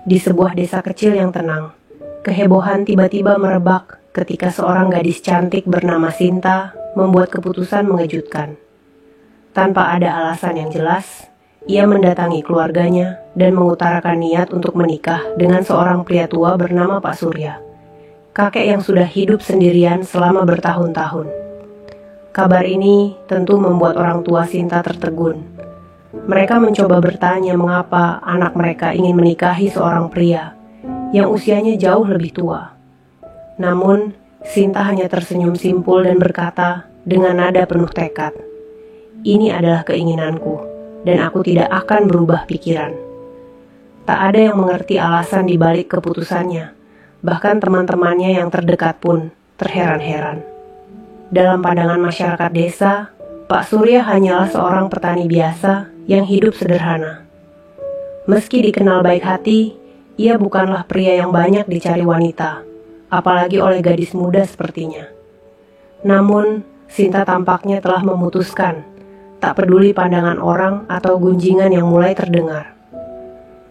Di sebuah desa kecil yang tenang, kehebohan tiba-tiba merebak ketika seorang gadis cantik bernama Sinta membuat keputusan mengejutkan. Tanpa ada alasan yang jelas, ia mendatangi keluarganya dan mengutarakan niat untuk menikah dengan seorang pria tua bernama Pak Surya, kakek yang sudah hidup sendirian selama bertahun-tahun. Kabar ini tentu membuat orang tua Sinta tertegun. Mereka mencoba bertanya mengapa anak mereka ingin menikahi seorang pria yang usianya jauh lebih tua. Namun, Sinta hanya tersenyum simpul dan berkata dengan nada penuh tekad, "Ini adalah keinginanku, dan aku tidak akan berubah pikiran." Tak ada yang mengerti alasan di balik keputusannya, bahkan teman-temannya yang terdekat pun terheran-heran. Dalam pandangan masyarakat desa, Pak Surya hanyalah seorang petani biasa yang hidup sederhana. Meski dikenal baik hati, ia bukanlah pria yang banyak dicari wanita, apalagi oleh gadis muda sepertinya. Namun, Sinta tampaknya telah memutuskan, tak peduli pandangan orang atau gunjingan yang mulai terdengar.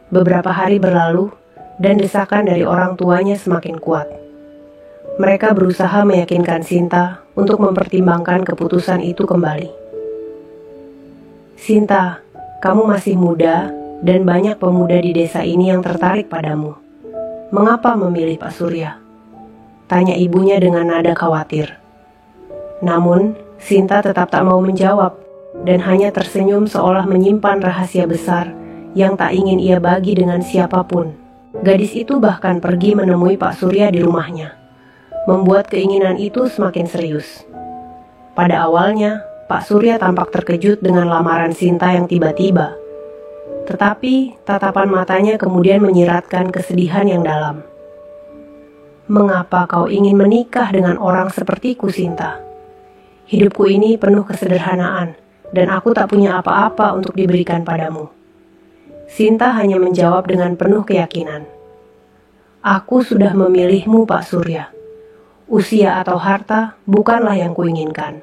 Beberapa hari berlalu, dan desakan dari orang tuanya semakin kuat. Mereka berusaha meyakinkan Sinta untuk mempertimbangkan keputusan itu kembali. "Sinta, kamu masih muda dan banyak pemuda di desa ini yang tertarik padamu. Mengapa memilih Pak Surya?" tanya ibunya dengan nada khawatir. Namun, Sinta tetap tak mau menjawab dan hanya tersenyum seolah menyimpan rahasia besar yang tak ingin ia bagi dengan siapapun. Gadis itu bahkan pergi menemui Pak Surya di rumahnya, membuat keinginan itu semakin serius. Pada awalnya, Pak Surya tampak terkejut dengan lamaran Sinta yang tiba-tiba. Tetapi tatapan matanya kemudian menyiratkan kesedihan yang dalam. "Mengapa kau ingin menikah dengan orang sepertiku, Sinta? Hidupku ini penuh kesederhanaan, dan aku tak punya apa-apa untuk diberikan padamu." Sinta hanya menjawab dengan penuh keyakinan. "Aku sudah memilihmu, Pak Surya. Usia atau harta bukanlah yang kuinginkan."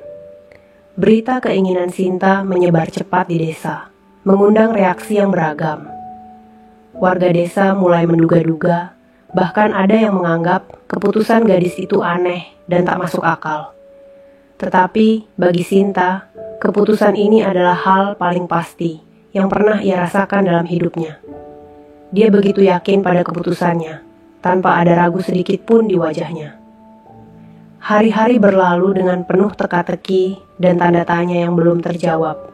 Berita keinginan Sinta menyebar cepat di desa, mengundang reaksi yang beragam. Warga desa mulai menduga-duga, bahkan ada yang menganggap keputusan gadis itu aneh dan tak masuk akal. Tetapi bagi Sinta, keputusan ini adalah hal paling pasti yang pernah ia rasakan dalam hidupnya. Dia begitu yakin pada keputusannya, tanpa ada ragu sedikit pun di wajahnya. Hari-hari berlalu dengan penuh teka-teki dan tanda tanya yang belum terjawab,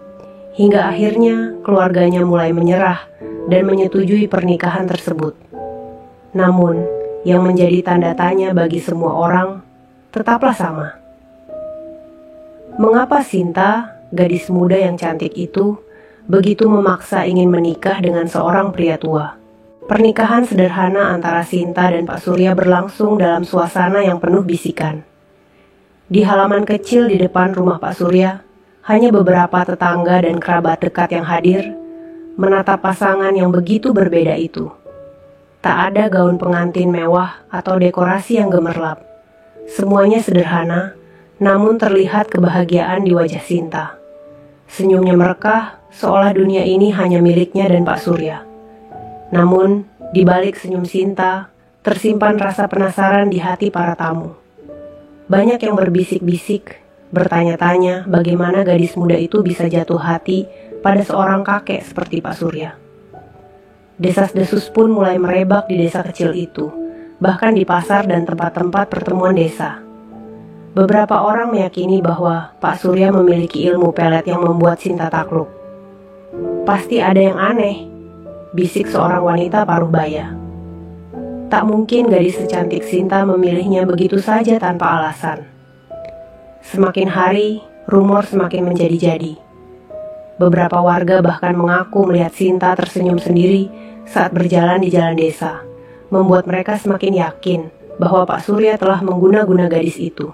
hingga akhirnya keluarganya mulai menyerah dan menyetujui pernikahan tersebut. Namun, yang menjadi tanda tanya bagi semua orang tetaplah sama. Mengapa Sinta, gadis muda yang cantik itu, begitu memaksa ingin menikah dengan seorang pria tua? Pernikahan sederhana antara Sinta dan Pak Surya berlangsung dalam suasana yang penuh bisikan. Di halaman kecil di depan rumah Pak Surya, hanya beberapa tetangga dan kerabat dekat yang hadir, menatap pasangan yang begitu berbeda itu. Tak ada gaun pengantin mewah atau dekorasi yang gemerlap. Semuanya sederhana, namun terlihat kebahagiaan di wajah Sinta. Senyumnya merekah, seolah dunia ini hanya miliknya dan Pak Surya. Namun, di balik senyum Sinta, tersimpan rasa penasaran di hati para tamu. Banyak yang berbisik-bisik, bertanya-tanya bagaimana gadis muda itu bisa jatuh hati pada seorang kakek seperti Pak Surya. Desas-desus pun mulai merebak di desa kecil itu, bahkan di pasar dan tempat-tempat pertemuan desa. Beberapa orang meyakini bahwa Pak Surya memiliki ilmu pelet yang membuat Sinta takluk. "Pasti ada yang aneh," bisik seorang wanita paruh baya. Tak mungkin gadis secantik Sinta memilihnya begitu saja tanpa alasan. Semakin hari, rumor semakin menjadi-jadi. Beberapa warga bahkan mengaku melihat Sinta tersenyum sendiri saat berjalan di jalan desa, membuat mereka semakin yakin bahwa Pak Surya telah mengguna-guna gadis itu.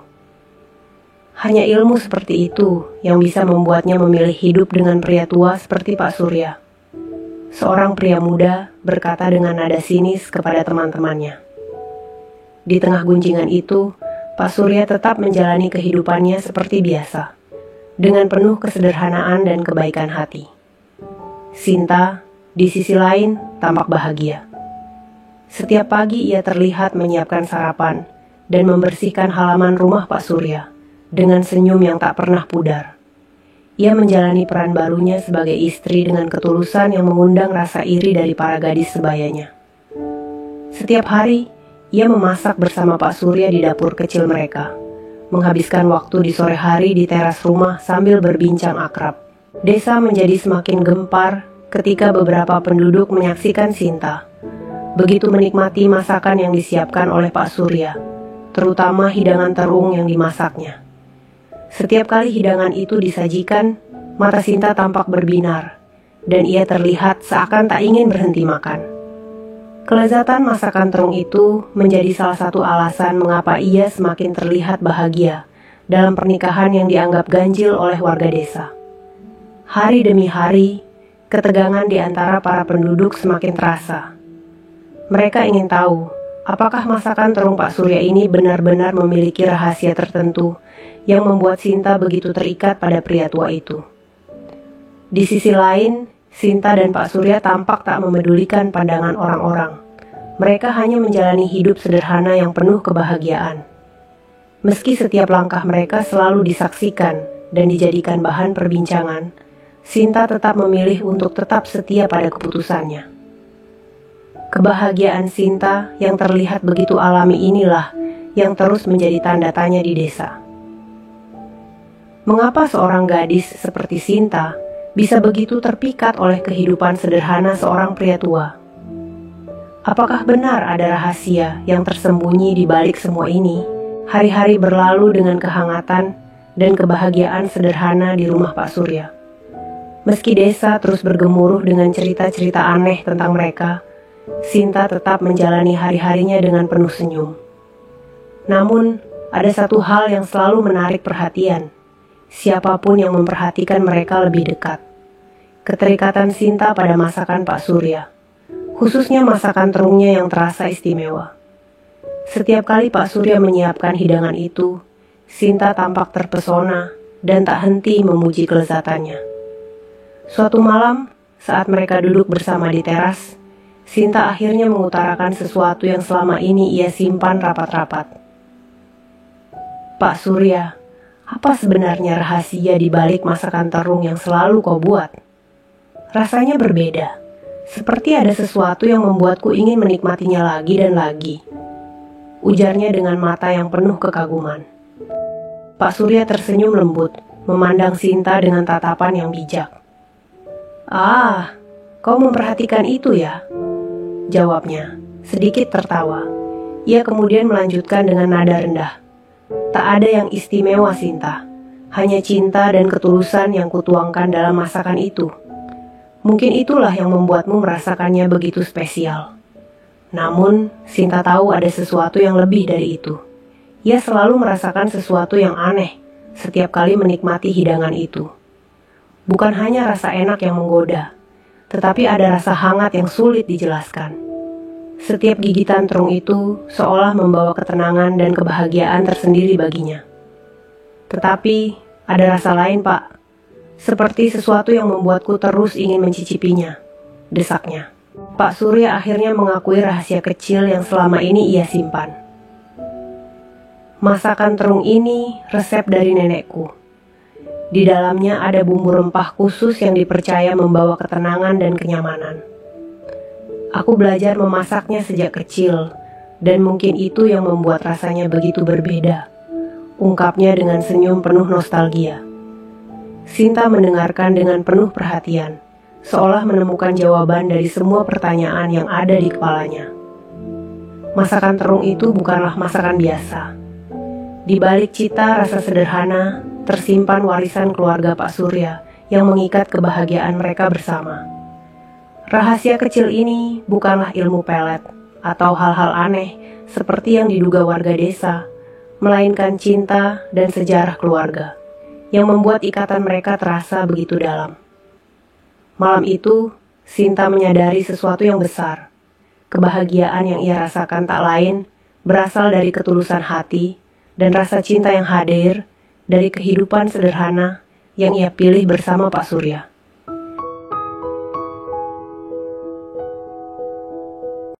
Hanya ilmu seperti itu yang bisa membuatnya memilih hidup dengan pria tua seperti Pak Surya. Seorang pria muda berkata dengan nada sinis kepada teman-temannya. Di tengah gunjingan itu, Pak Surya tetap menjalani kehidupannya seperti biasa, dengan penuh kesederhanaan dan kebaikan hati. Sinta, di sisi lain, tampak bahagia. Setiap pagi ia terlihat menyiapkan sarapan dan membersihkan halaman rumah Pak Surya dengan senyum yang tak pernah pudar. Ia menjalani peran barunya sebagai istri dengan ketulusan yang mengundang rasa iri dari para gadis sebayanya. Setiap hari, ia memasak bersama Pak Surya di dapur kecil mereka, menghabiskan waktu di sore hari di teras rumah sambil berbincang akrab. Desa menjadi semakin gempar ketika beberapa penduduk menyaksikan Sinta begitu menikmati masakan yang disiapkan oleh Pak Surya, terutama hidangan terung yang dimasaknya. Setiap kali hidangan itu disajikan, mata Sinta tampak berbinar, dan ia terlihat seakan tak ingin berhenti makan. Kelezatan masakan terung itu menjadi salah satu alasan mengapa ia semakin terlihat bahagia dalam pernikahan yang dianggap ganjil oleh warga desa. Hari demi hari, ketegangan di antara para penduduk semakin terasa. Mereka ingin tahu, apakah masakan terung Pak Surya ini benar-benar memiliki rahasia tertentu yang membuat Sinta begitu terikat pada pria tua itu. Di sisi lain, Sinta dan Pak Surya tampak tak memedulikan pandangan orang-orang. Mereka hanya menjalani hidup sederhana yang penuh kebahagiaan. Meski setiap langkah mereka selalu disaksikan dan dijadikan bahan perbincangan, Sinta tetap memilih untuk tetap setia pada keputusannya. Kebahagiaan Sinta yang terlihat begitu alami inilah yang terus menjadi tanda tanya di desa. Mengapa seorang gadis seperti Sinta bisa begitu terpikat oleh kehidupan sederhana seorang pria tua? Apakah benar ada rahasia yang tersembunyi di balik semua ini? Hari-hari berlalu dengan kehangatan dan kebahagiaan sederhana di rumah Pak Surya. Meski desa terus bergemuruh dengan cerita-cerita aneh tentang mereka, Sinta tetap menjalani hari-harinya dengan penuh senyum. Namun, ada satu hal yang selalu menarik perhatian. Siapapun yang memperhatikan mereka lebih dekat. Keterikatan Sinta pada masakan Pak Surya, khususnya masakan terungnya yang terasa istimewa. Setiap kali Pak Surya menyiapkan hidangan itu, Sinta tampak terpesona dan tak henti memuji kelezatannya. Suatu malam, saat mereka duduk bersama di teras, Sinta akhirnya mengutarakan sesuatu yang selama ini ia simpan rapat-rapat. Pak Surya, apa sebenarnya rahasia di balik masakan terung yang selalu kau buat? Rasanya berbeda, seperti ada sesuatu yang membuatku ingin menikmatinya lagi dan lagi. Ujarnya dengan mata yang penuh kekaguman. Pak Surya tersenyum lembut, memandang Sinta dengan tatapan yang bijak. Ah, kau memperhatikan itu ya? Jawabnya, sedikit tertawa. Ia kemudian melanjutkan dengan nada rendah. Tak ada yang istimewa, Sinta. Hanya cinta dan ketulusan yang kutuangkan dalam masakan itu. Mungkin itulah yang membuatmu merasakannya begitu spesial. Namun, Sinta tahu ada sesuatu yang lebih dari itu. Ia selalu merasakan sesuatu yang aneh setiap kali menikmati hidangan itu. Bukan hanya rasa enak yang menggoda, tetapi ada rasa hangat yang sulit dijelaskan. Setiap gigitan terung itu seolah membawa ketenangan dan kebahagiaan tersendiri baginya. Tetapi ada rasa lain, Pak. Seperti sesuatu yang membuatku terus ingin mencicipinya, desaknya. Pak Surya akhirnya mengakui rahasia kecil yang selama ini ia simpan. Masakan terung ini resep dari nenekku. Di dalamnya ada bumbu rempah khusus yang dipercaya membawa ketenangan dan kenyamanan. Aku belajar memasaknya sejak kecil, dan mungkin itu yang membuat rasanya begitu berbeda, ungkapnya dengan senyum penuh nostalgia. Sinta mendengarkan dengan penuh perhatian, seolah menemukan jawaban dari semua pertanyaan yang ada di kepalanya. Masakan terung itu bukanlah masakan biasa. Di balik cita rasa sederhana, tersimpan warisan keluarga Pak Surya yang mengikat kebahagiaan mereka bersama. Rahasia kecil ini bukanlah ilmu pelet atau hal-hal aneh seperti yang diduga warga desa, melainkan cinta dan sejarah keluarga yang membuat ikatan mereka terasa begitu dalam. Malam itu, Sinta menyadari sesuatu yang besar. Kebahagiaan yang ia rasakan tak lain berasal dari ketulusan hati dan rasa cinta yang hadir dari kehidupan sederhana yang ia pilih bersama Pak Surya.